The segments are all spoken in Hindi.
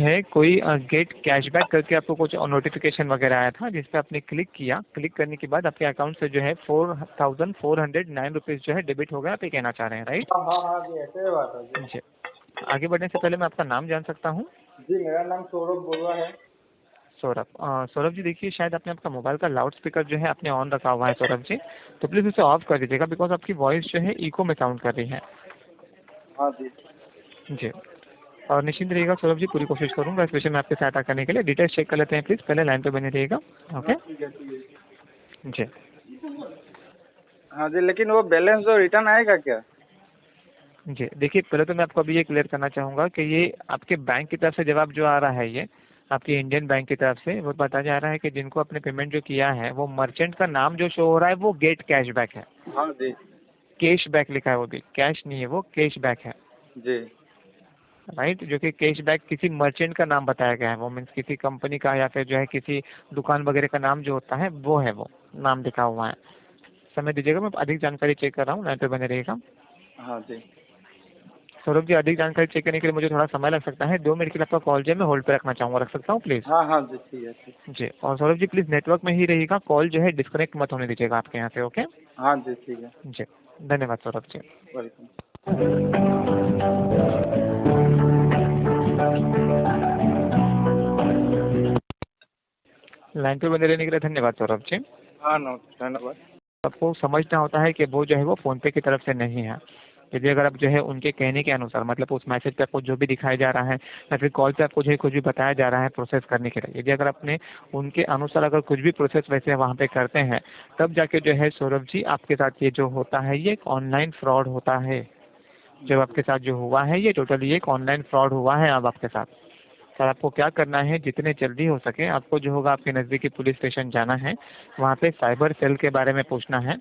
है कोई गेट कैशबैक करके आपको कुछ नोटिफिकेशन वगैरह आया था, जिस पे आपने क्लिक किया। क्लिक करने के बाद आपके अकाउंट से जो है 4409 रुपीज़ जो है डेबिट हो गया, आप ये कहना चाह रहे हैं, राइट? हाँ हाँ हाँ जी, ऐसे ही बात है जी। जी। आगे बढ़ने से पहले मैं आपका नाम जान सकता हूँ? जी मेरा नाम सौरभ बोलवा है। सौरभ। सौरभ जी, देखिए शायद आपने आपका मोबाइल का लाउड स्पीकर जो है आपने ऑन रखा हुआ है सौरभ जी, तो प्लीज़ उसे ऑफ कर दीजिएगा, बिकॉज आपकी वॉइस जो है इको में साउंड कर रही है। हाँ जी। जी। और निश्चिंत रहिएगा सौरभ जी, पूरी कोशिश करूंगा इस विषय में आपकी सहायता करने के लिए। डिटेल्स चेक कर लेते हैं प्लीज़, पहले लाइन पे बने रहिएगा। ओके। हाँ ठीक है ठीक है। जी। हाँ जी, लेकिन वो बैलेंस जो रिटर्न आएगा क्या? जी, देखिए पहले तो मैं आपको अभी ये क्लियर करना चाहूँगा कि ये आपके बैंक की तरफ से जवाब जो आ रहा है, ये आपकी इंडियन बैंक की तरफ से वो बताया जा रहा है कि जिनको आपने पेमेंट जो किया है, वो मर्चेंट का नाम जो शो हो रहा है वो गेट कैशबैक है। हाँ जी। कैशबैक लिखा है, वो भी कैश नहीं है, वो कैशबैक है, जी। राइट? जो कि कैशबैक किसी मर्चेंट का नाम बताया गया है, वो मीन्स किसी कंपनी का या फिर जो है किसी दुकान वगैरह का नाम जो होता है वो है, वो नाम लिखा हुआ है। समय दीजिएगा, मैं अधिक जानकारी चेक कर रहा हूँ, लाइन पे बने रहिएगा। हाँ जी। सौरभ जी, अधिक जानकारी चेक करने के लिए मुझे थोड़ा समय लग सकता है, 2 मिनट के लिए आपका कॉल जो है मैं होल्ड पे रखना चाहूँगा, रख सकता हूँ प्लीज़? हाँ हाँ जी, ठीक है ठीक। जी। और सौरभ जी प्लीज़ नेटवर्क में ही रहिएगा, कॉल जो है डिस्कनेक्ट मत होने दीजिएगा आपके यहाँ से, ओके? हाँ जी ठीक है। जी, धन्यवाद सौरभ जी। वेलकम। लाइन पे बने रहने के लिए धन्यवाद सौरभ जी। हाँ नो धन्यवाद। आपको समझना होता है कि वो जो है वो फ़ोनपे की तरफ से नहीं है। यदि अगर आप जो है उनके कहने के अनुसार, मतलब उस मैसेज पे आपको जो भी दिखाया जा रहा है या फिर कॉल पे आपको जो है कुछ भी बताया जा रहा है प्रोसेस करने के लिए, यदि अगर आपने उनके अनुसार अगर कुछ भी प्रोसेस वैसे वहाँ पे करते हैं, तब जाके जो है सौरभ जी आपके साथ ये जो होता है ये एक ऑनलाइन फ्रॉड होता है। जब आपके साथ जो हुआ है ये टोटली एक ऑनलाइन फ्रॉड हुआ है अब आपके साथ। सर आपको क्या करना है, जितने जल्दी हो सके आपको जो होगा आपके नज़दीकी पुलिस स्टेशन जाना है, वहाँ पे साइबर सेल के बारे में पूछना है।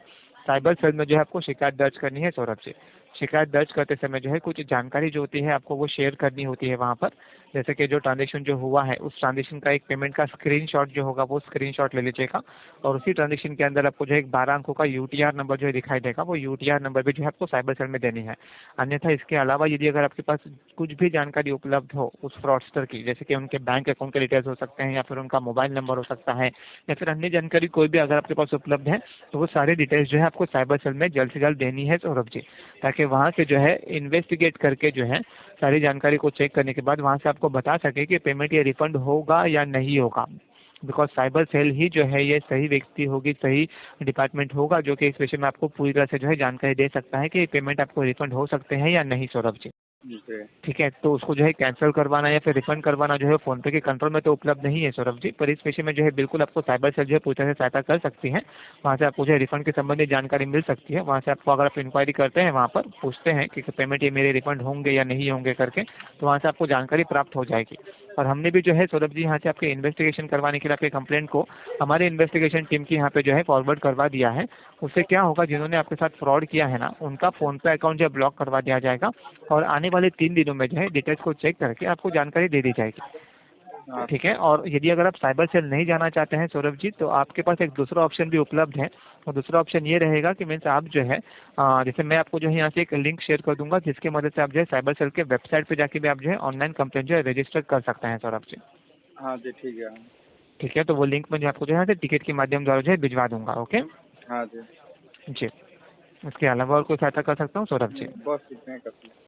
साइबर सेल में जो है आपको शिकायत दर्ज करनी है सौरभ जी। शिकायत दर्ज करते समय जो है कुछ जानकारी जो होती है आपको वो शेयर करनी होती है वहाँ पर। जैसे कि जो ट्रांजेक्शन जो हुआ है उस ट्रांजेक्शन का एक पेमेंट का स्क्रीनशॉट जो होगा वो स्क्रीनशॉट ले लीजिएगा, और उसी ट्रांजेक्शन के अंदर आपको जो है एक 12 अंकों का यूटीआर नंबर जो है दिखाई देगा, वो यूटीआर नंबर भी जो है आपको साइबर सेल में देनी है। अन्यथा इसके अलावा यदि अगर आपके पास कुछ भी जानकारी उपलब्ध हो उस फ्रॉडस्टर की, जैसे कि उनके बैंक अकाउंट के डिटेल्स हो सकते हैं या फिर उनका मोबाइल नंबर हो सकता है या फिर अन्य जानकारी कोई भी अगर आपके पास उपलब्ध है, तो वो सारी डिटेल्स जो है आपको साइबर सेल में जल्द से जल्द देनी है सौरभ जी, ताकि वहाँ से जो है इन्वेस्टिगेट करके जो है सारी जानकारी को चेक करने के बाद वहाँ से आपको बता सके कि पेमेंट ये रिफंड होगा या नहीं होगा। बिकॉज साइबर सेल ही जो है ये सही व्यक्ति होगी, सही डिपार्टमेंट होगा जो कि इस विषय में आपको पूरी तरह से जो है जानकारी दे सकता है कि पेमेंट आपको रिफंड हो सकते हैं या नहीं सौरभ जी। जी। ठीक है, तो उसको जो है कैंसिल करवाना या फिर रिफंड करवाना जो है फ़ोनपे के कंट्रोल में तो उपलब्ध नहीं है सौरभ जी, पर इस विषय में जो है बिल्कुल आपको साइबर सेल जो है पूरी तरह से सहायता कर सकती है। वहाँ से आपको जो है रिफंड के संबंधित जानकारी मिल सकती है। वहाँ से आपको अगर आप इंक्वायरी करते हैं, वहाँ पर पूछते हैं कि पेमेंट ये मेरे रिफंड होंगे या नहीं होंगे करके, तो वहाँ से आपको जानकारी प्राप्त हो जाएगी। और हमने भी जो है सौरभ जी यहाँ से आपके इन्वेस्टिगेशन करवाने के लिए आपके कंप्लेंट को हमारे इन्वेस्टिगेशन टीम की यहाँ पे जो है फॉरवर्ड करवा दिया है। उससे क्या होगा, जिन्होंने आपके साथ फ्रॉड किया है ना, उनका फ़ोनपे अकाउंट जो है ब्लॉक करवा दिया जाएगा और आने वाले 3 दिनों में जो है डिटेल्स को चेक करके आपको जानकारी दे दी जाएगी। हाँ ठीक है, और यदि अगर आप साइबर सेल नहीं जाना चाहते हैं सौरभ जी, तो आपके पास एक दूसरा ऑप्शन भी उपलब्ध है। और दूसरा ऑप्शन ये रहेगा कि मीन्स आप जो है जैसे मैं आपको जो है यहाँ से एक लिंक शेयर कर दूंगा, जिसकी मदद से आप जो है साइबर सेल के वेबसाइट पे जाके भी आप जो है ऑनलाइन कंप्लेंट जो है रजिस्टर कर सकते हैं सौरभ जी। हाँ जी ठीक है। ठीक है, तो वो लिंक मैं जो आपको जो है टिकट के माध्यम द्वारा जो है भिजवा दूंगा। ओके हाँ जी। जी। इसके अलावा और कोई सहायता कर सकता हूँ सौरभ जी? बस इतने कर